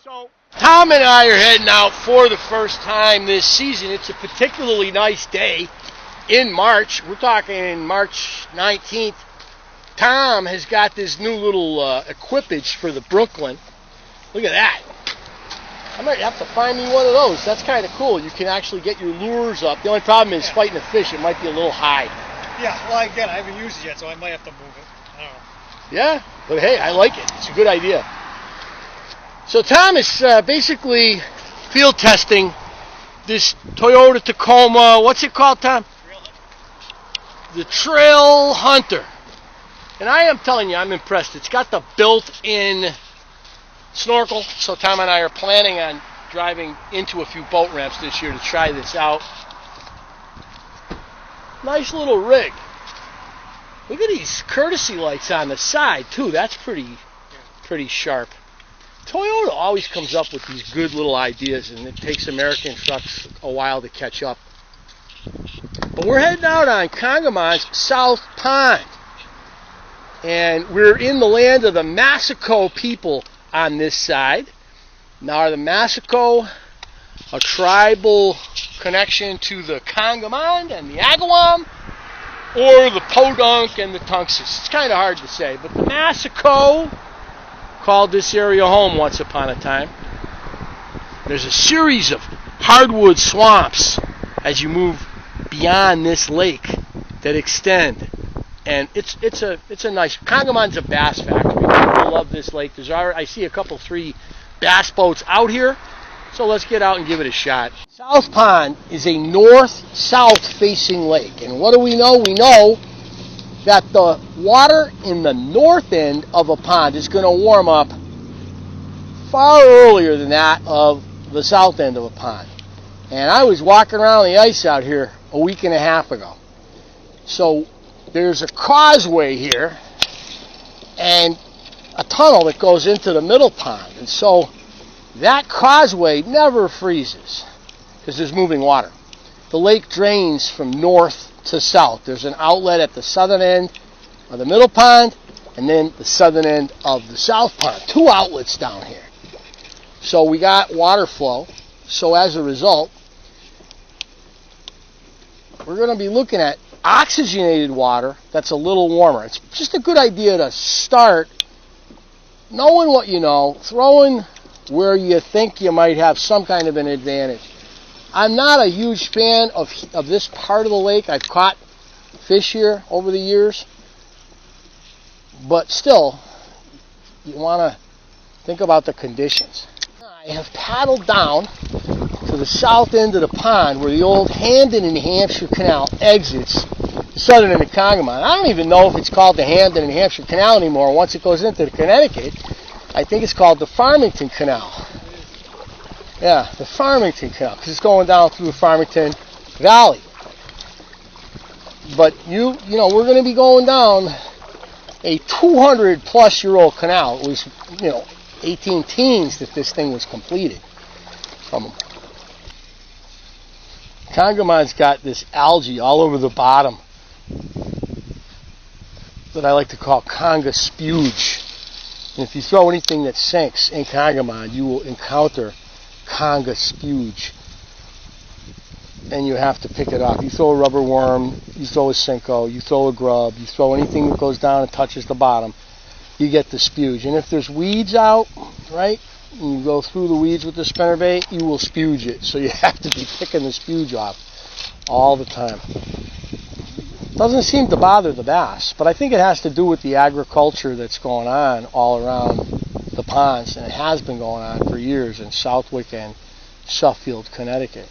So Tom and I are heading out for the first time this season. It's a particularly nice day in March. We're talking March 19th. Tom has got this new little equipage for the Brooklyn. Look at that. I might have to find me one of those. That's kind of cool. You can actually get your lures up. The only problem is fighting a fish. It might be a little high. Yeah, well, again, I haven't used it yet, so I might have to move it. I don't know. Yeah, but hey, I like it. It's a good idea. So Tom is basically field testing this Toyota Tacoma. What's it called, Tom? The Trail Hunter. And I am telling you, I'm impressed. It's got the built-in snorkel. So Tom and I are planning on driving into a few boat ramps this year to try this out. Nice little rig. Look at these courtesy lights on the side, too. That's pretty sharp. Toyota always comes up with these good little ideas, and it takes American trucks a while to catch up. But we're heading out on Congamond's South Pond. And we're in the land of the Massico people on this side. Now, are the Massico a tribal connection to the Congamond and the Agawam, or the Podunk and the Tunxus? It's kind of hard to say, but the Massico called this area home once upon a time. There's a series of hardwood swamps as you move beyond this lake that extend, and it's a nice. Congamond's a bass factory. People love this lake. I see a couple, 3 bass boats out here, so let's get out and give it a shot. South Pond is a north-south facing lake, and what do we know? We know that the water in the north end of a pond is going to warm up far earlier than that of the south end of a pond. And I was walking around the ice out here a week and a half ago. So there's a causeway here and a tunnel that goes into the middle pond. And so that causeway never freezes because there's moving water. The lake drains from north to south. There's an outlet at the southern end of the middle pond and then the southern end of the south pond. 2 outlets down here. So we got water flow. So as a result, we're going to be looking at oxygenated water that's a little warmer. It's just a good idea to start knowing what you know, throwing where you think you might have some kind of an advantage. I'm not a huge fan of this part of the lake. I've caught fish here over the years. But still, you want to think about the conditions. I have paddled down to the south end of the pond where the old Hamden and Hampshire Canal exits the southern end of Congamond. I don't even know if it's called the Hamden and Hampshire Canal anymore. Once it goes into the Connecticut, I think it's called the Farmington Canal. Yeah, the Farmington Canal, because it's going down through the Farmington Valley. But you know, we're going to be going down a 200-plus-year-old canal. It was, 18 teens that this thing was completed. Congamond's got this algae all over the bottom that I like to call Conga spuge. And if you throw anything that sinks in Congamond, you will encounter Conga spuge, and you have to pick it up. You throw a rubber worm, you throw a Cinco, you throw a grub, you throw anything that goes down and touches the bottom, you get the spuge. And if there's weeds out, right, and you go through the weeds with the spinnerbait, you will spuge it. So you have to be picking the spuge off all the time. Doesn't seem to bother the bass, but I think it has to do with the agriculture that's going on all around the ponds, and it has been going on for years in Southwick and Suffield, Connecticut.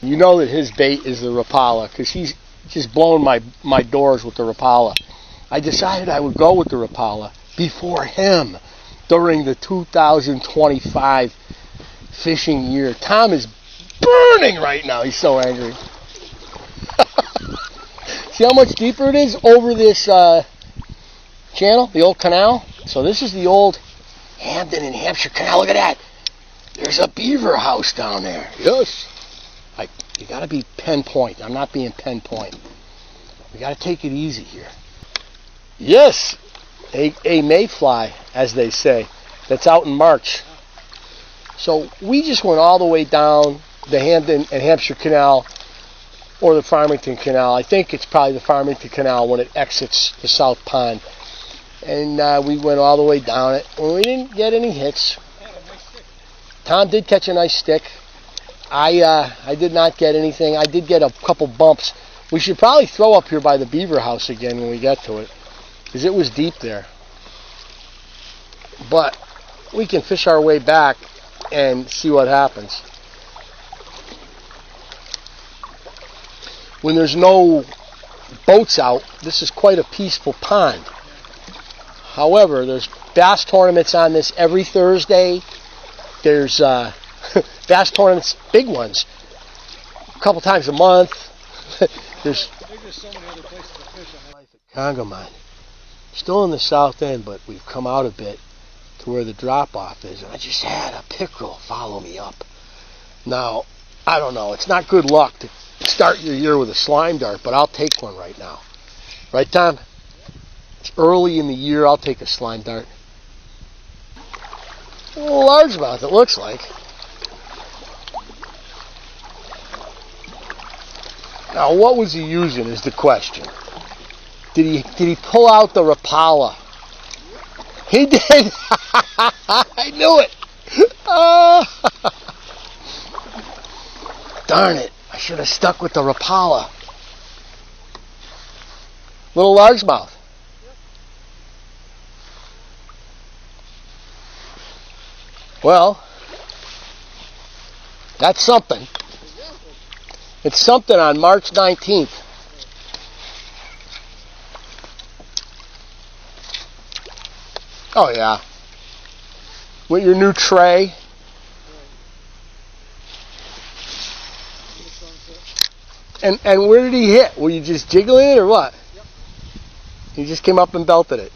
You know that his bait is the Rapala, because he's just blown my doors with the Rapala. I decided I would go with the Rapala before him during the 2025 fishing year. Tom is burning right now. He's so angry. See how much deeper it is over this channel, the old canal? So this is the old Hamden and Hampshire Canal. Look at that. There's a beaver house down there. Yes. You got to be pinpoint. I'm not being pinpoint. We got to take it easy here. Yes, a mayfly, as they say, that's out in March. So we just went all the way down the Hamden and Hampshire Canal or the Farmington Canal. I think it's probably the Farmington Canal when it exits the South Pond. And we went all the way down it. And we didn't get any hits. Tom did catch a nice stick. I did not get anything. I did get a couple bumps. We should probably throw up here by the beaver house again when we get to it, because it was deep there. But we can fish our way back and see what happens. When there's no boats out, this is quite a peaceful pond. However, there's bass tournaments on this every Thursday. There's bass tournaments, big ones, a couple times a month. There's so many other places to fish on life at Congamond. Still in the south end, but we've come out a bit to where the drop-off is. And I just had a pickerel follow me up. Now, I don't know. It's not good luck to start your year with a slime dart, but I'll take one right now. Right, Tom? It's early in the year. I'll take a slime dart. A little largemouth, it looks like. Now, what was he using is the question. Did he pull out the Rapala? He did. I knew it. Darn it. I should have stuck with the Rapala. Little largemouth. Well, that's something. It's something on March 19th. Oh, yeah. With your new tray. And where did he hit? Were you just jiggling it or what? Yep. He just came up and belted it.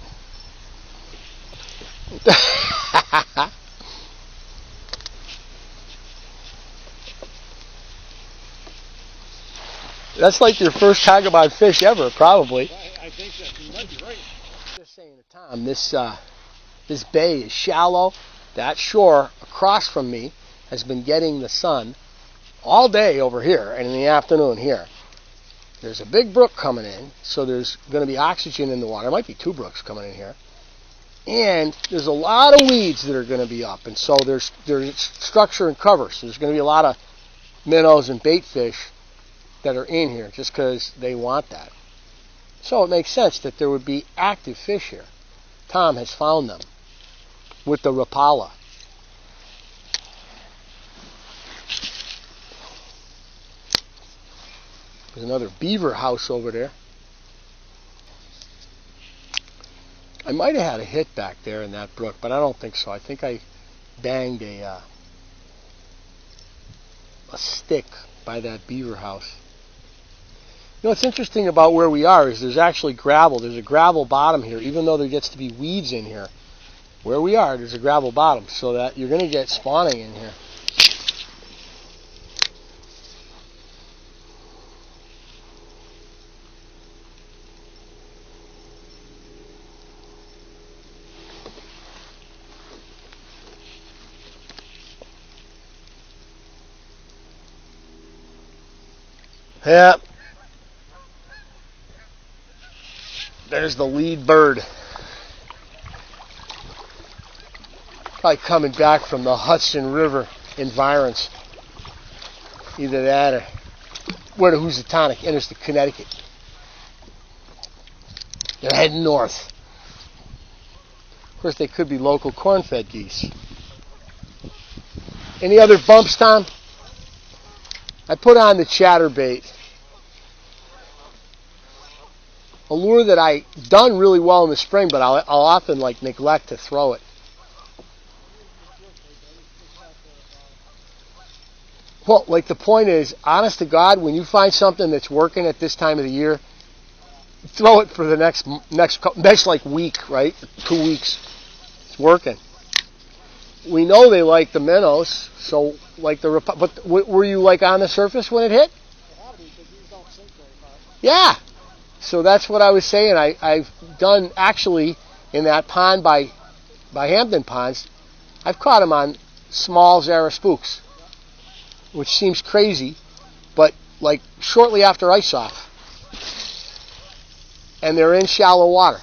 That's like your first Congamond fish ever, probably. I think that you might be right. Just saying to Tom, this bay is shallow. That shore across from me has been getting the sun all day over here and in the afternoon here. There's a big brook coming in, so there's going to be oxygen in the water. There might be two brooks coming in here. And there's a lot of weeds that are going to be up, and so there's structure and cover. So there's going to be a lot of minnows and bait fish that are in here just because they want that. So it makes sense that there would be active fish here. Tom has found them with the Rapala. There's another beaver house over there. I might have had a hit back there in that brook, but I don't think so. I think I banged a stick by that beaver house. You know, what's interesting about where we are is there's actually gravel. There's a gravel bottom here, even though there gets to be weeds in here. Where we are, there's a gravel bottom, so that you're going to get spawning in here. Yep. There's the lead bird. Probably coming back from the Hudson River environs. Either that or where the Housatonic enters the Connecticut. They're heading north. Of course, they could be local corn-fed geese. Any other bumps, Tom? I put on the chatterbait. A lure that I done really well in the spring, but I'll often neglect to throw it. Well, the point is, honest to God, when you find something that's working at this time of the year, throw it for the next week, right? 2 weeks. It's working. We know they like the minnows, so but were you on the surface when it hit? Yeah. So that's what I was saying. I've done actually in that pond by Hamden Ponds. I've caught them on small Zara spooks, which seems crazy, but like shortly after ice off. And they're in shallow water.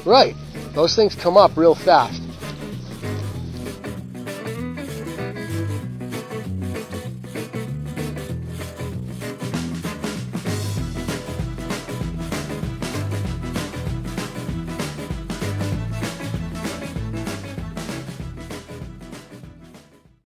Right. Those things come up real fast.